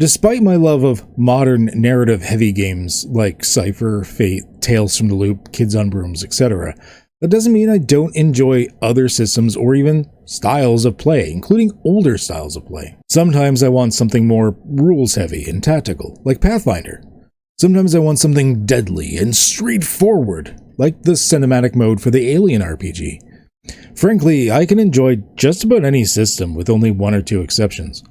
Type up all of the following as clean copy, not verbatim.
Despite my love of modern narrative-heavy games like Cypher, Fate, Tales from the Loop, Kids on Brooms, etc., that doesn't mean I don't enjoy other systems or even styles of play, including older styles of play. Sometimes I want something more rules-heavy and tactical, like Pathfinder. Sometimes I want something deadly and straightforward, like the cinematic mode for the Alien RPG. Frankly, I can enjoy just about any system with only one or two exceptions.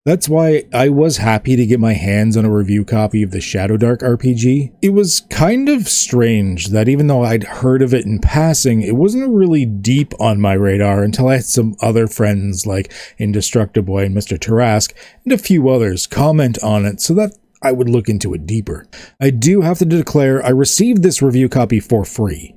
That's why I was happy to get my hands on a review copy of the Shadowdark RPG. It was kind of strange that even though I'd heard of it in passing, it wasn't really deep on my radar until I had some other friends like Indestructiboy and Mr. Tarask and a few others comment on it so that I would look into it deeper. I do have to declare I received this review copy for free.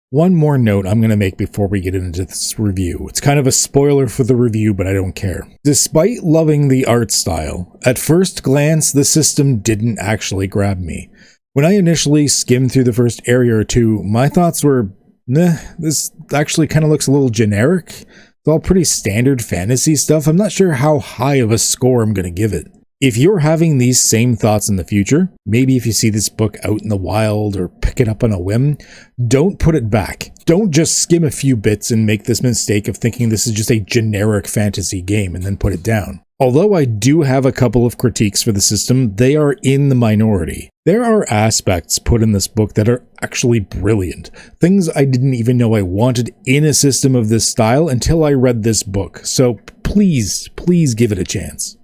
One more note I'm going to make before we get into this review. It's kind of a spoiler for the review, but I don't care. Despite loving the art style, at first glance the system didn't actually grab me. When I initially skimmed through the first area or two, my thoughts were, this actually kind of looks a little generic. It's all pretty standard fantasy stuff. I'm not sure how high of a score I'm going to give it. If you're having these same thoughts in the future, maybe if you see this book out in the wild or pick it up on a whim, don't put it back. Don't just skim a few bits and make this mistake of thinking this is just a generic fantasy game and then put it down. Although I do have a couple of critiques for the system, they are in the minority. There are aspects put in this book that are actually brilliant. Things I didn't even know I wanted in a system of this style until I read this book. So please give it a chance.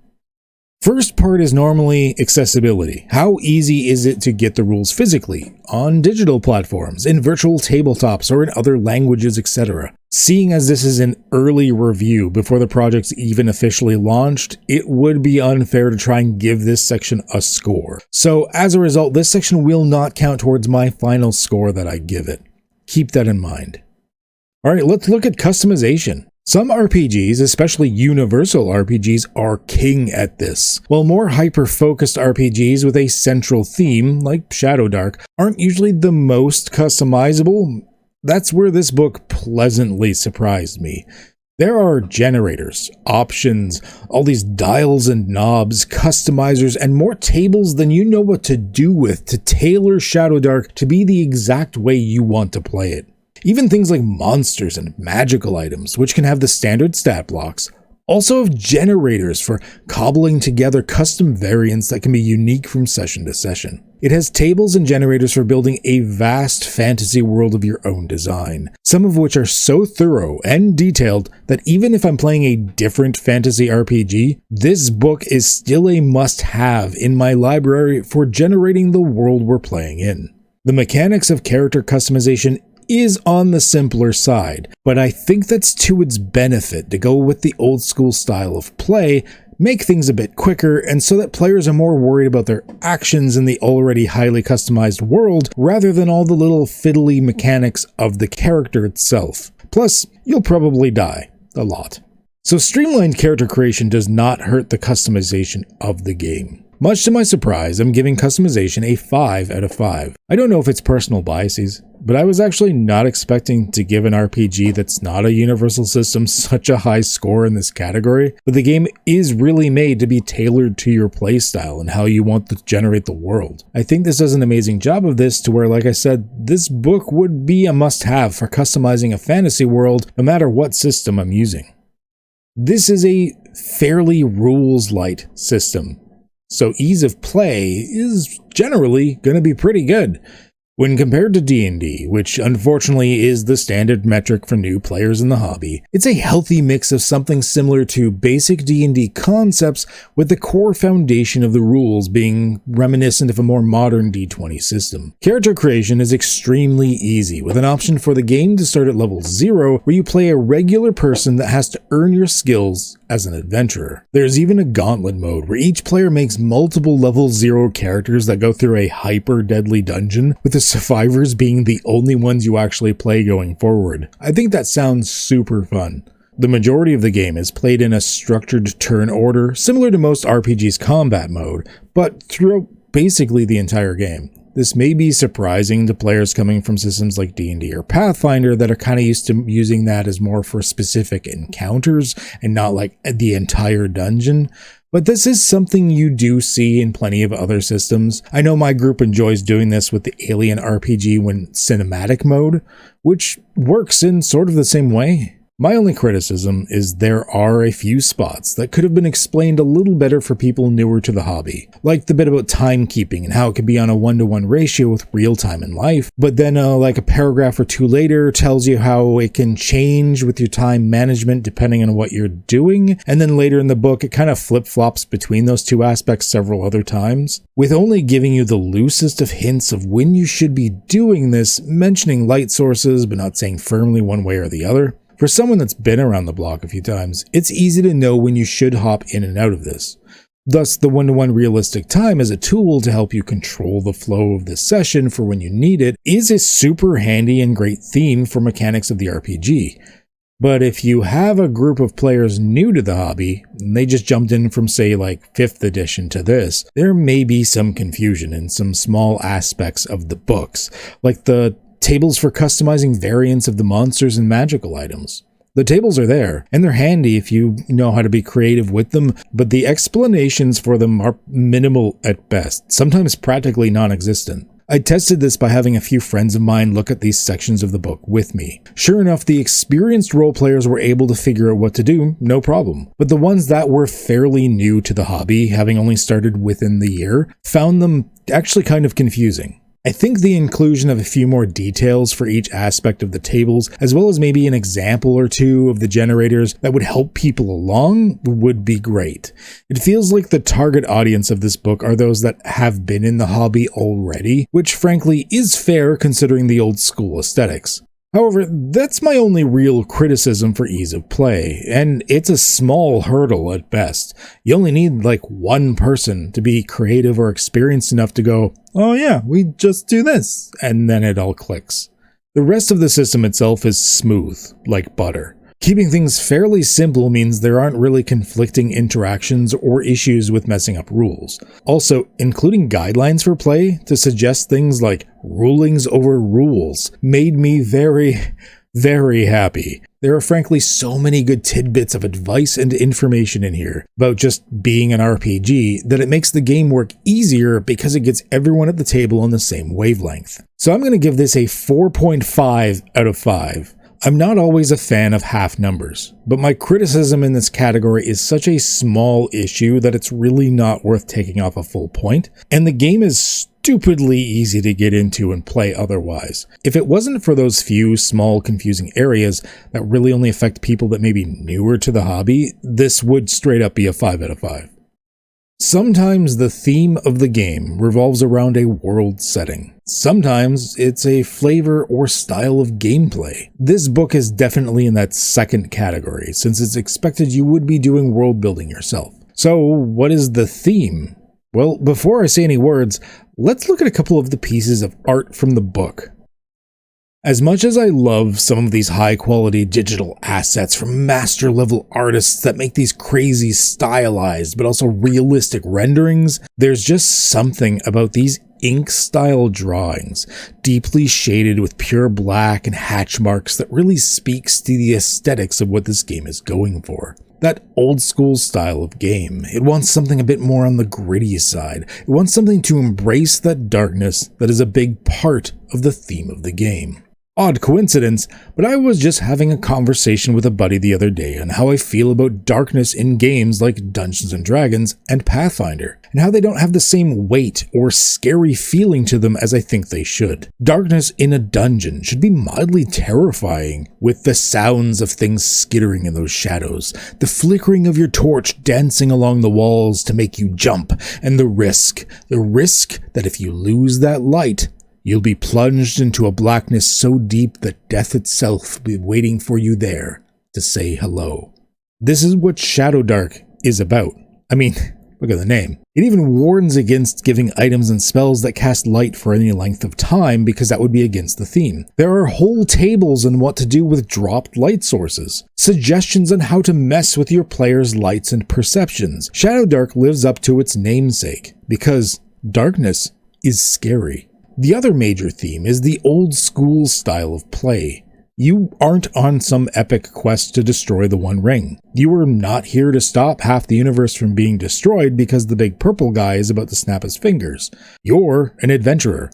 First part is normally accessibility. How easy is it to get the rules physically, on digital platforms, in virtual tabletops, or in other languages, etc. Seeing as this is an early review before the project's even officially launched, it would be unfair to try and give this section a score. So as a result, this section will not count towards my final score that I give it. Keep that in mind. Alright, let's look at customization. Some RPGs, especially universal RPGs, are king at this, while more hyper-focused RPGs with a central theme, like Shadowdark, aren't usually the most customizable. That's where this book pleasantly surprised me. There are generators, options, all these dials and knobs, customizers, and more tables than you know what to do with to tailor Shadowdark to be the exact way you want to play it. Even things like monsters and magical items, which can have the standard stat blocks, also have generators for cobbling together custom variants that can be unique from session to session. It has tables and generators for building a vast fantasy world of your own design, some of which are so thorough and detailed that even if I'm playing a different fantasy RPG, this book is still a must-have in my library for generating the world we're playing in. The mechanics of character customization is on the simpler side, but I think that's to its benefit to go with the old school style of play, make things a bit quicker, and so that players are more worried about their actions in the already highly customized world rather than all the little fiddly mechanics of the character itself. Plus, you'll probably die a lot. So streamlined character creation does not hurt the customization of the game. Much to my surprise, I'm giving customization a 5 out of 5. I don't know if it's personal biases, but I was actually not expecting to give an RPG that's not a universal system such a high score in this category, but the game is really made to be tailored to your playstyle and how you want to generate the world. I think this does an amazing job of this to where, like I said, this book would be a must-have for customizing a fantasy world no matter what system I'm using. This is a fairly rules-light system, so ease of play is generally going to be pretty good. When compared to D&D, which unfortunately is the standard metric for new players in the hobby, it's a healthy mix of something similar to basic D&D concepts with the core foundation of the rules being reminiscent of a more modern D20 system. Character creation is extremely easy, with an option for the game to start at level 0, where you play a regular person that has to earn your skills as an adventurer. There's even a gauntlet mode, where each player makes multiple level 0 characters that go through a hyper-deadly dungeon, with the survivors being the only ones you actually play going forward. I think that sounds super fun. The majority of the game is played in a structured turn order, similar to most RPGs' combat mode, but throughout basically the entire game. This may be surprising to players coming from systems like D&D or Pathfinder that are kind of used to using that as more for specific encounters and not like the entire dungeon. But this is something you do see in plenty of other systems. I know my group enjoys doing this with the Alien RPG when cinematic mode, which works in sort of the same way. My only criticism is there are a few spots that could have been explained a little better for people newer to the hobby, like the bit about timekeeping and how it could be on a 1-to-1 ratio with real time in life, but then like a paragraph or two later tells you how it can change with your time management depending on what you're doing, and then later in the book it kind of flip-flops between those two aspects several other times, with only giving you the loosest of hints of when you should be doing this, mentioning light sources but not saying firmly one way or the other. For someone that's been around the block a few times, it's easy to know when you should hop in and out of this. Thus, the 1-to-1 realistic time as a tool to help you control the flow of the session for when you need it is a super handy and great theme for mechanics of the RPG. But if you have a group of players new to the hobby, and they just jumped in from say like 5th edition to this, there may be some confusion in some small aspects of the books, like the tables for customizing variants of the monsters and magical items. The tables are there, and they're handy if you know how to be creative with them, but the explanations for them are minimal at best, sometimes practically non-existent. I tested this by having a few friends of mine look at these sections of the book with me. Sure enough, the experienced role players were able to figure out what to do, no problem. But the ones that were fairly new to the hobby, having only started within the year, found them actually kind of confusing. I think the inclusion of a few more details for each aspect of the tables, as well as maybe an example or two of the generators that would help people along, would be great. It feels like the target audience of this book are those that have been in the hobby already, which frankly is fair considering the old school aesthetics. However, that's my only real criticism for ease of play, and it's a small hurdle at best. You only need like one person to be creative or experienced enough to go, oh yeah, we just do this, and then it all clicks. The rest of the system itself is smooth, like butter. Keeping things fairly simple means there aren't really conflicting interactions or issues with messing up rules. Also, including guidelines for play to suggest things like rulings over rules made me very, very happy. There are frankly so many good tidbits of advice and information in here about just being an RPG that it makes the game work easier because it gets everyone at the table on the same wavelength. So I'm going to give this a 4.5 out of 5. I'm not always a fan of half numbers, but my criticism in this category is such a small issue that it's really not worth taking off a full point, and the game is stupidly easy to get into and play otherwise. If it wasn't for those few small confusing areas that really only affect people that may be newer to the hobby, this would straight up be a 5 out of 5. Sometimes the theme of the game revolves around a world setting. Sometimes it's a flavor or style of gameplay. This book is definitely in that second category, since it's expected you would be doing world building yourself. So what is the theme? Well, before I say any words, let's look at a couple of the pieces of art from the book. As much as I love some of these high-quality digital assets from master-level artists that make these crazy stylized but also realistic renderings, there's just something about these ink-style drawings, deeply shaded with pure black and hatch marks, that really speaks to the aesthetics of what this game is going for. That old-school style of game. It wants something a bit more on the gritty side. It wants something to embrace that darkness that is a big part of the theme of the game. Odd coincidence, but I was just having a conversation with a buddy the other day on how I feel about darkness in games like Dungeons & Dragons and Pathfinder, and how they don't have the same weight or scary feeling to them as I think they should. Darkness in a dungeon should be mildly terrifying, with the sounds of things skittering in those shadows, the flickering of your torch dancing along the walls to make you jump, and the risk that if you lose that light, you'll be plunged into a blackness so deep that death itself will be waiting for you there to say hello. This is what Shadowdark is about. I mean, look at the name. It even warns against giving items and spells that cast light for any length of time because that would be against the theme. There are whole tables on what to do with dropped light sources, suggestions on how to mess with your players' lights and perceptions. Shadowdark lives up to its namesake because darkness is scary. The other major theme is the old school style of play. You aren't on some epic quest to destroy the One Ring. You are not here to stop half the universe from being destroyed because the big purple guy is about to snap his fingers. You're an adventurer.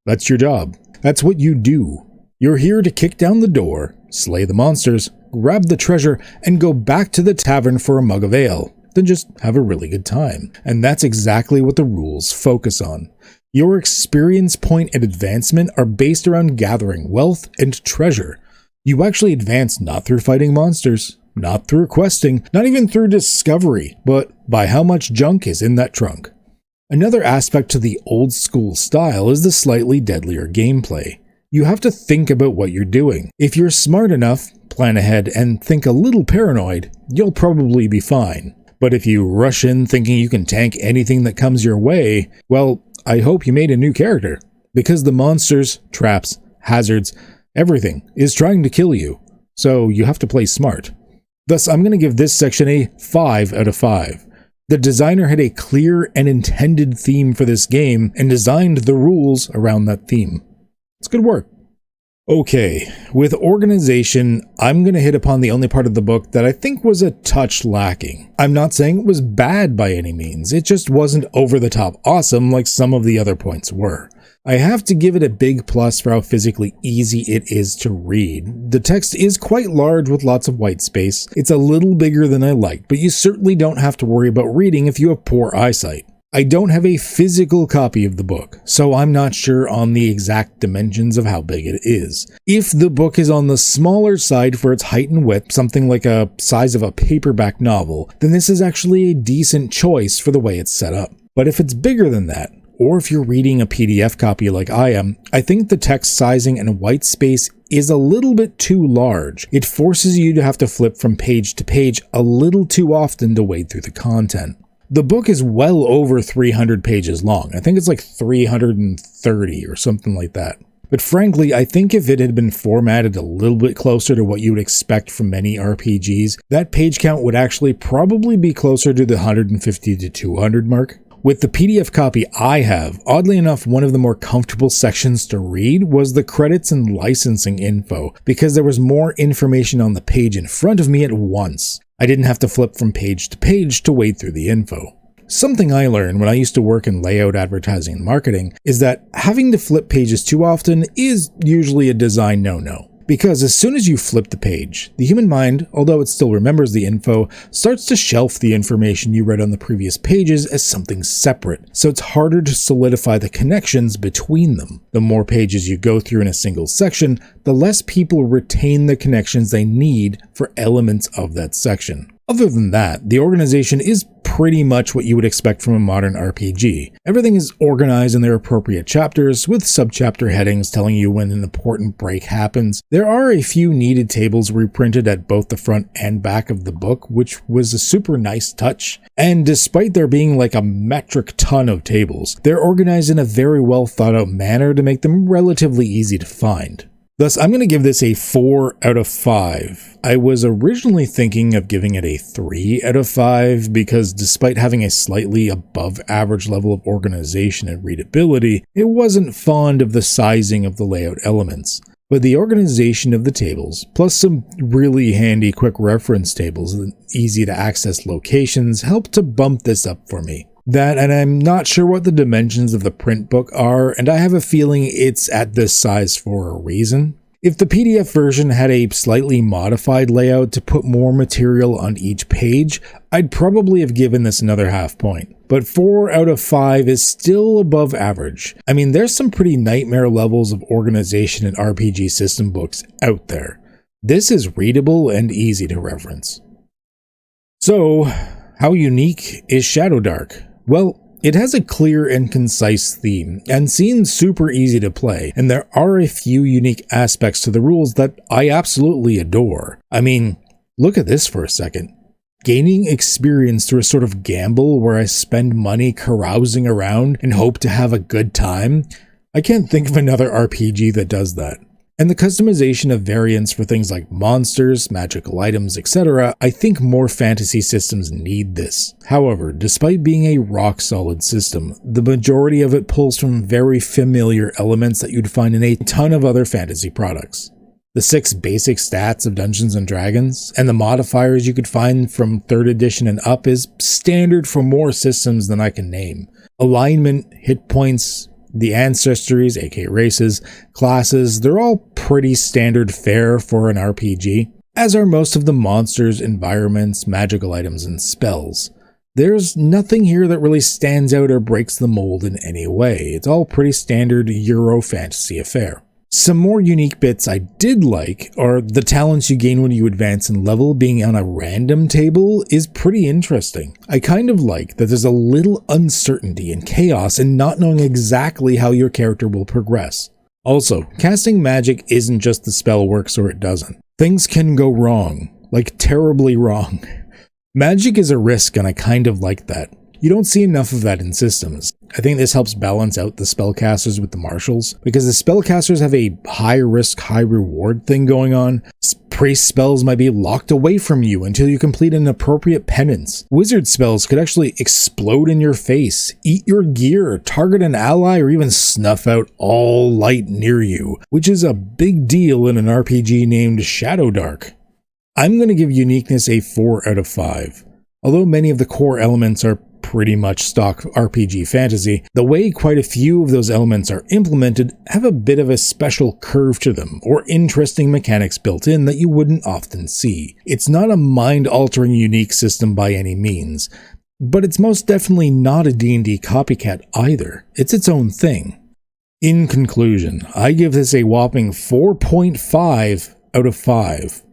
That's your job. That's what you do. You're here to kick down the door, slay the monsters, grab the treasure, and go back to the tavern for a mug of ale. Then just have a really good time. And that's exactly what the rules focus on. Your experience point and advancement are based around gathering wealth and treasure. You actually advance not through fighting monsters, not through questing, not even through discovery, but by how much junk is in that trunk. Another aspect to the old school style is the slightly deadlier gameplay. You have to think about what you're doing. If you're smart enough, plan ahead, and think a little paranoid, you'll probably be fine. But if you rush in thinking you can tank anything that comes your way, well, I hope you made a new character. Because the monsters, traps, hazards, everything is trying to kill you. So you have to play smart. Thus, I'm going to give this section a 5 out of 5. The designer had a clear and intended theme for this game and designed the rules around that theme. It's good work. Okay, with organization, I'm going to hit upon the only part of the book that I think was a touch lacking. I'm not saying it was bad by any means, it just wasn't over the top awesome like some of the other points were. I have to give it a big plus for how physically easy it is to read. The text is quite large with lots of white space. It's a little bigger than I liked, but you certainly don't have to worry about reading if you have poor eyesight. I don't have a physical copy of the book, so I'm not sure on the exact dimensions of how big it is. If the book is on the smaller side for its height and width, something like a size of a paperback novel, then this is actually a decent choice for the way it's set up. But if it's bigger than that, or if you're reading a PDF copy like I am, I think the text sizing and white space is a little bit too large. It forces you to have to flip from page to page a little too often to wade through the content. The book is well over 300 pages long. I think it's like 330 or something like that. But frankly, I think if it had been formatted a little bit closer to what you would expect from many RPGs, that page count would actually probably be closer to the 150 to 200 mark. With the PDF copy I have, oddly enough, one of the more comfortable sections to read was the credits and licensing info, because there was more information on the page in front of me at once. I didn't have to flip from page to page to wade through the info. Something I learned when I used to work in layout advertising and marketing is that having to flip pages too often is usually a design no-no. Because as soon as you flip the page, the human mind, although it still remembers the info, starts to shelf the information you read on the previous pages as something separate, so it's harder to solidify the connections between them. The more pages you go through in a single section, the less people retain the connections they need for elements of that section. Other than that, the organization is pretty much what you would expect from a modern RPG. Everything is organized in their appropriate chapters, with subchapter headings telling you when an important break happens. There are a few needed tables reprinted at both the front and back of the book, which was a super nice touch. And despite there being like a metric ton of tables, they're organized in a very well thought out manner to make them relatively easy to find. Thus, I'm going to give this a 4 out of 5. I was originally thinking of giving it a 3 out of 5 because despite having a slightly above average level of organization and readability, it wasn't fond of the sizing of the layout elements. But the organization of the tables, plus some really handy quick reference tables and easy to access locations, helped to bump this up for me. That, and I'm not sure what the dimensions of the print book are, and I have a feeling it's at this size for a reason. If the PDF version had a slightly modified layout to put more material on each page, I'd probably have given this another half point. But 4 out of 5 is still above average. I mean, there's some pretty nightmare levels of organization in RPG system books out there. This is readable and easy to reference. So, how unique is Shadowdark? Well, it has a clear and concise theme, and seems super easy to play, and there are a few unique aspects to the rules that I absolutely adore. I mean, look at this for a second. Gaining experience through a sort of gamble where I spend money carousing around and hope to have a good time? I can't think of another RPG that does that. And the customization of variants for things like monsters, magical items, etc., I think more fantasy systems need this. However, despite being a rock-solid system, the majority of it pulls from very familiar elements that you'd find in a ton of other fantasy products. The 6 basic stats of Dungeons & Dragons, and the modifiers you could find from 3rd edition and up is standard for more systems than I can name. Alignment, hit points, the ancestries, aka races, classes, they're all pretty standard fare for an RPG, as are most of the monsters, environments, magical items, and spells. There's nothing here that really stands out or breaks the mold in any way. It's all pretty standard Euro fantasy affair. Some more unique bits I did like are the talents you gain when you advance in level being on a random table is pretty interesting. I kind of like that there's a little uncertainty and chaos in not knowing exactly how your character will progress. Also, casting magic isn't just the spell works or it doesn't. Things can go wrong, like terribly wrong. Magic is a risk and I kind of like that. You don't see enough of that in systems. I think this helps balance out the spellcasters with the martials, because the spellcasters have a high risk, high reward thing going on. Priest spells might be locked away from you until you complete an appropriate penance. Wizard spells could actually explode in your face, eat your gear, target an ally, or even snuff out all light near you, which is a big deal in an RPG named Shadowdark. I'm going to give Uniqueness a 4 out of 5. Although many of the core elements are pretty much stock RPG fantasy, the way quite a few of those elements are implemented have a bit of a special curve to them, or interesting mechanics built in that you wouldn't often see. It's not a mind-altering unique system by any means, but it's most definitely not a D&D copycat either. It's its own thing. In conclusion, I give this a whopping 4.5 out of 5.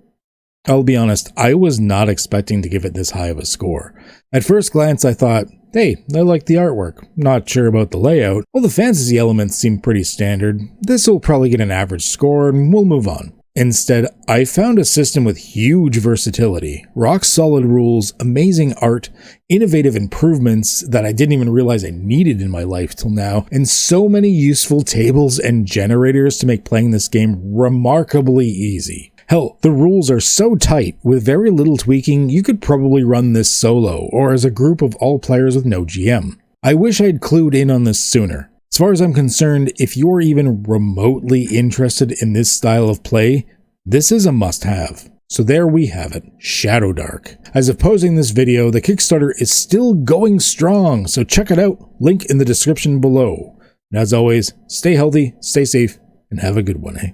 I'll be honest, I was not expecting to give it this high of a score. At first glance I thought, hey, I like the artwork, not sure about the layout. Well, the fantasy elements seem pretty standard. This will probably get an average score and we'll move on. Instead, I found a system with huge versatility, rock-solid rules, amazing art, innovative improvements that I didn't even realize I needed in my life till now, and so many useful tables and generators to make playing this game remarkably easy. Hell, the rules are so tight, with very little tweaking, you could probably run this solo, or as a group of all players with no GM. I wish I'd clued in on this sooner. As far as I'm concerned, if you're even remotely interested in this style of play, this is a must-have. So there we have it, Shadowdark. As of posting this video, the Kickstarter is still going strong, so check it out, link in the description below. And as always, stay healthy, stay safe, and have a good one, eh?